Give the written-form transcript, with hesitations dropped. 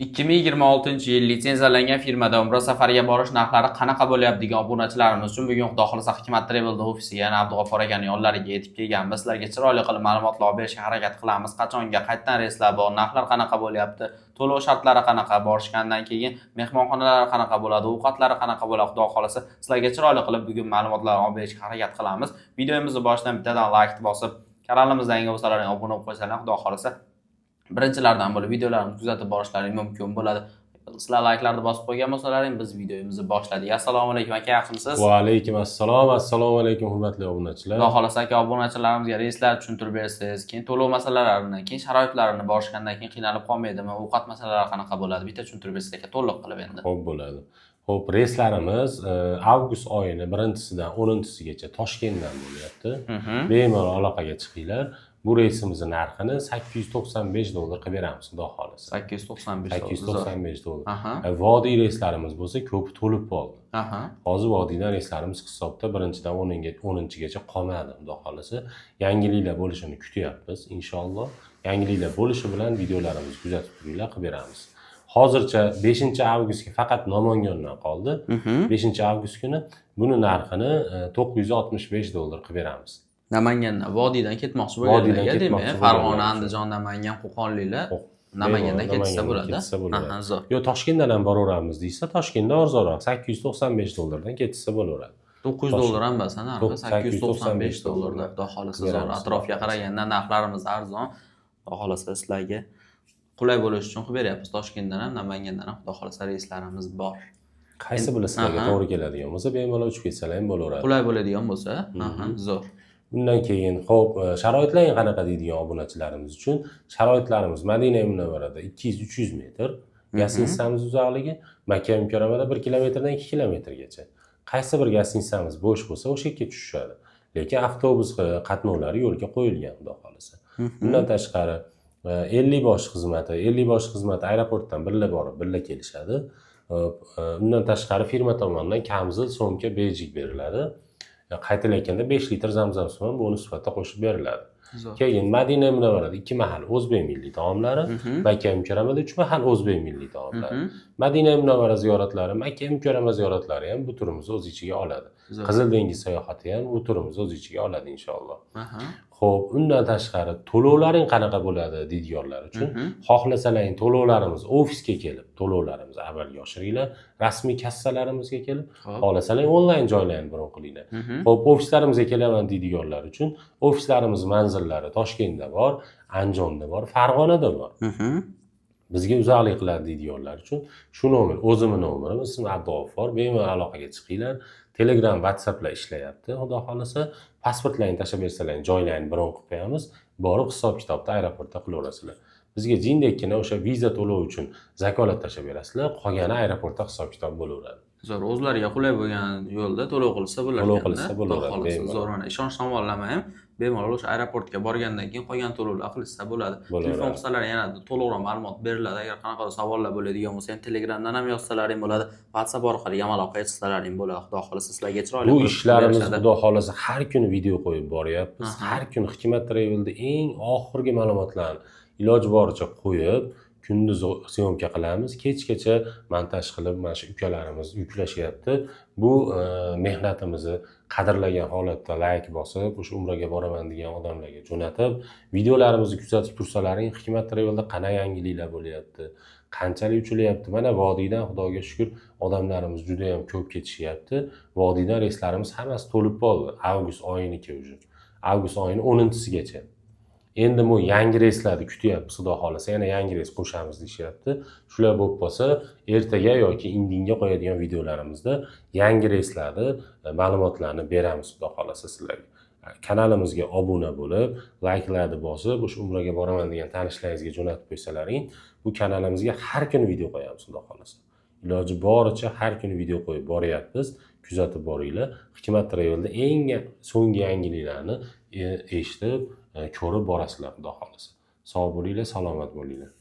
2026-yil litsenziyalangan firmada Umra safariga borish narxlari qanaqa bo'lyapti degan obunachilarimiz uchun bugun Xudo xohlasa Hikmat Travel ofisiga, yana Abdug'affor akaning yonlariga yetib kelganmiz. Sizlarga chiroyli qilib ma'lumotlar berishga harakat qilamiz. Qachonga, qayerdan reyslar bor, narxlar qanaqa bo'lyapti, to'lov shartlari qanaqa, borishgandan keyin mehmonxonalar qanaqa bo'ladi, ovqatlari qanaqa bo'ladi, Xudo xohlasa sizlarga chiroyli qilib bugun ma'lumotlar olib berishga harakat qilamiz. Videomizni boshidan bittadan like bosib, kanalimizga yangi bo'lsalar obuna bo'lib qo'ysalar, Xudo xohlasa birinchilardan bo'lib videolarimizni kuzatib borishlaring mumkin bo'ladi. Sizlar like'larni bosib qo'ygan bo'lsalaring, biz videomizni boshladik. Assalomu alaykum aka, yaxshimisiz? Va alaykum assalom. Assalomu alaykum hurmatli obunachilar. Xudo xohlasa aka, obunachilarimizga reyslar tushuntirib bersangiz, keyin to'lov masalalarini, keyin sharoitlarini borishgandan keyin qiynalib qolmaydimi? Ovqat masalalari qanaqa bo'ladi? Bitta tushuntirib bersangiz aka, to'liq qilib endi. Xo'p bo'ladi. Xo'p, reyslarimiz avgust oyining 1-sidan 10-sigacha Toshkentdan bo'lyapti. Bemalol aloqaga chiqinglar. Bu reysimizning narxini $895 qilib beramiz, xudo xolasa. $895. Vodiy reyslarimiz bo'lsa, ko'p to'lib qoldi. Hozir vodiydan reyslarimiz hisobda 1-dan 10-gacha qolmadi, xudo xolasa. Yangiliklar bo'lishini kutyapmiz, inshaalloh. Yangiliklar bo'lishi bilan videolarimizni kuzatib turinglar, qilib beramiz. Hozircha 5-avgustga faqat Namangandan qoldi. 5-avgust kuni buni narxini $965 qilib beramiz. Namangandan, Vodiydan ketmoqchi bo'lganlarga, demak, Farg'ona, Andijon, Namangan, Qo'qonliklar Namangandan ketsa bo'ladi. Zo'r. Yo, Toshkentdan ham boraveramiz deysa, Toshkentda arzonroq $895 dan ketsa bo'laveradi. $900 ham bo'lsa, narxi $895 dan. Xudo xolasa zo'r. Atrofga qaraganda narxlarimiz arzon. Xudo xolasa sizlarga qulay bo'lishi uchun qilib beryapmiz. Toshkentdan ham, Namangandan ham Xudo xolasa reyslarimiz bor. Qaysi bilasizlarga to'g'ri keladigan bo'lsa, bemalol uchib ketsalar ham bo'laveradi. Qulay bo'ladigan bo'lsa, zo'r. Bundan keyin, xo'p, sharoitlar qanaqa deydigan obunachilarimiz uchun sharoitlarimiz Madina Munavvarada 200-300 metr, gastitsamiz uzoqligi, Makka Mukarramada 1 kilometrdan 2 kilometrgacha. Qaysi bir gastitsamiz bo'sh bo'lsa, o'sha yerga tushishadi. Lekin avtobus qatnovlari yo'lga qo'yilgan, xudo xolasa. Bundan tashqari 50 bosh xizmati aeroportdan birga borib, birga kelishadi. Undan tashqari firma tomonidan kamzil so'mka bejik beriladi. Qaytilayotganda 5 litr zamzam suvi bonus sifatida qo'shib beriladi. Keyin Madina Munavvarada 2 mahal o'zbek milliy taomlari, Makka Mukarramada 3 mahal o'zbek milliy taomlari. Madina Munavvara ziyoratlari, Makka Mukarrama ziyoratlari ham bu turimizni o'z ichiga oladi. Qizil dengiz sayohati ham bu turimizni o'z ichiga oladi inshaalloh. Xo'p, undan tashqari to'lovlaring qanaqa bo'ladi deydiganlar uchun, xohlasalaring to'lovlarimiz ofisga kelib, to'lovlarimizni amalga oshiringlar, rasmiy kassalarimizga kelib, xohlasalaring onlayn joylarni bron qilinglar. Xo'p, ofislarimizga kelaman deydiganlar uchun, ofislarimiz manzillari Toshkentda bor, Andijonda bor, Farg'onada bor. Bizga uzoqlik qiladi deydiganlar uchun shu nomer, o'zimning nomerim, ismim Abdug'affor, bemalol aloqaga chiqinglar. Telegram, WhatsApplar ishlayapti. Xudo xolasa, pasportlaringni tashlab bersalaring, joylarni bron qilib qo'yamiz. Borib hisob-kitobda aeroportda qilaverasizlar. Bizga jindekkina o'sha viza to'lov uchun zakolat tashlab berasizlar, qolgani aeroportda hisob-kitob bo'laveradi. Zo'r, o'zlariga qulay bo'lgan yo'lda to'lov qilsa bo'lar. To'lov qilsa bo'laveradi. Zo'r, mana ishonch tomonlama ham bemalol o'sha aeroportga borgandan keyin qolgan to'lovlar qilsa bo'ladi. Telefon qilsalar yana to'liqroq ma'lumot beriladi. Agar qanaqa savollar bo'ladigan bo'lsa, ham Telegramdan ham yozsalaring bo'ladi. WhatsApp orqali ham aloqaga chiqsalaring bo'ladi. Xudo xolasa sizlarga chiroyli bu ishlarimiz Xudo xolasa har kuni video qo'yib boryapmiz. Har kuni Hikmat Travelda eng oxirgi ma'lumotlarni iloji boricha qo'yib, kunduz syomka qilamiz, kechgacha montaj qilib, mana shu ukalarimiz yuklashyapti. Bu mehnatimizni qadrlagan holatda like bosib, o'sha umraga boraman degan odamlarga jo'natib, videolarimizni kuzatib tursalaring, Hikmat Travelda qanaqa yangiliklar bo'lyapti, qanchalik uchilyapti. Mana vodiydan Xudoga shukr, odamlarimiz juda ham ko'p ketishyapti. Vodiydan reyslarimiz hammasi to'lib qoldi. Avgust oyiniki уже. Avgust oyining 10-sigacha. Endi bu yangi reyslarni kutyapmiz, xudo xolasa, yana yangi reys qo'shamiz deyapti. Shular bo'lib qolsa, ertaga yoki indinga qo'yadigan videolarimizda yangi reyslarni ma'lumotlarni beramiz, xudo xolasa sizlarga. Kanalimizga obuna bo'lib, like'larni bosib, o'sha umraga boraman degan tanishlaringizga jo'natib qo'ysalaring, bu kanalimizga har kuni video qo'yamiz, xudo xolasa. Iloji boricha har kuni video qo'yib boryapmiz, kuzatib boringlar. Hikmat Travelda eng so'nggi yangiliklarni eshitib, ko'rib borasizlar, xudo xolasa. Sog' bo'linglar, salomat bo'linglar.